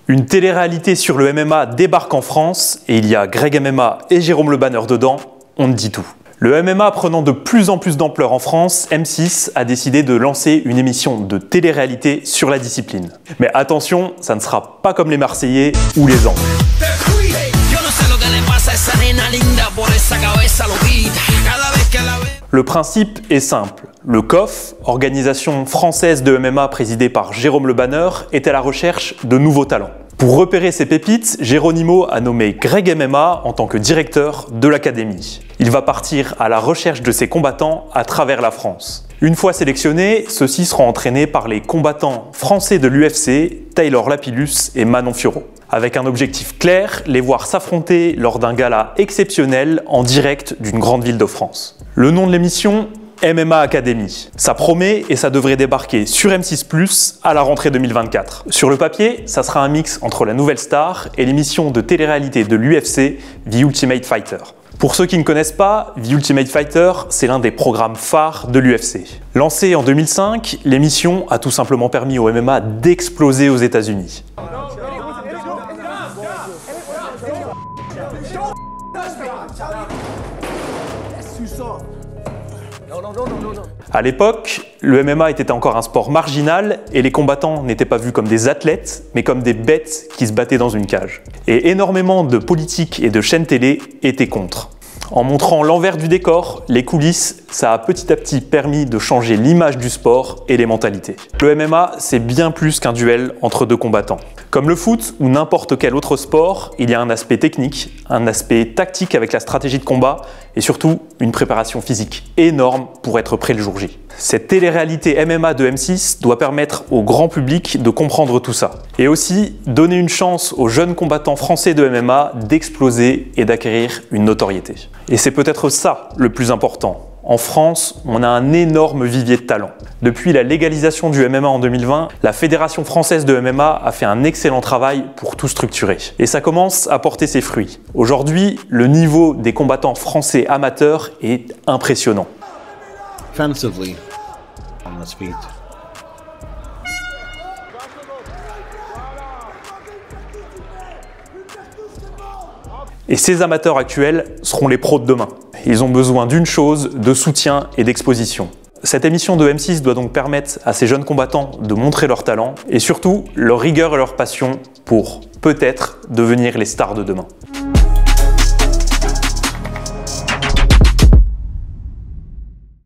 Une télé-réalité sur le MMA débarque en France et il y a Greg MMA et Jérôme Le Banner dedans, on te dit tout. Le MMA prenant de plus en plus d'ampleur en France, M6 a décidé de lancer une émission de télé-réalité sur la discipline. Mais attention, ça ne sera pas comme les Marseillais ou les Anges. Le principe est simple. Le COF, organisation française de MMA présidée par Jérôme Le Banner, est à la recherche de nouveaux talents. Pour repérer ces pépites, Geronimo a nommé Greg MMA en tant que directeur de l'académie. Il va partir à la recherche de ces combattants à travers la France. Une fois sélectionnés, ceux-ci seront entraînés par les combattants français de l'UFC, Taylor Lapillus et Manon Fiorot. Avec un objectif clair, les voir s'affronter lors d'un gala exceptionnel en direct d'une grande ville de France. Le nom de l'émission, MMA Academy. Ça promet et ça devrait débarquer sur M6+ à la rentrée 2024. Sur le papier, ça sera un mix entre la nouvelle star et l'émission de télé-réalité de l'UFC, The Ultimate Fighter. Pour ceux qui ne connaissent pas, The Ultimate Fighter, c'est l'un des programmes phares de l'UFC. Lancée en 2005, l'émission a tout simplement permis au MMA d'exploser aux États-Unis. À l'époque, le MMA était encore un sport marginal et les combattants n'étaient pas vus comme des athlètes, mais comme des bêtes qui se battaient dans une cage. Et énormément de politiques et de chaînes télé étaient contre. En montrant l'envers du décor, les coulisses, ça a petit à petit permis de changer l'image du sport et les mentalités. Le MMA, c'est bien plus qu'un duel entre deux combattants. Comme le foot ou n'importe quel autre sport, il y a un aspect technique, un aspect tactique avec la stratégie de combat et surtout une préparation physique énorme pour être prêt le jour J. Cette télé-réalité MMA de M6 doit permettre au grand public de comprendre tout ça. Et aussi donner une chance aux jeunes combattants français de MMA d'exploser et d'acquérir une notoriété. Et c'est peut-être ça le plus important. En France, on a un énorme vivier de talent. Depuis la légalisation du MMA en 2020, la Fédération française de MMA a fait un excellent travail pour tout structurer. Et ça commence à porter ses fruits. Aujourd'hui, le niveau des combattants français amateurs est impressionnant. Offensively, on his feet. Et ces amateurs actuels seront les pros de demain. Ils ont besoin d'une chose, de soutien et d'exposition. Cette émission de M6 doit donc permettre à ces jeunes combattants de montrer leur talent et surtout leur rigueur et leur passion pour peut-être devenir les stars de demain.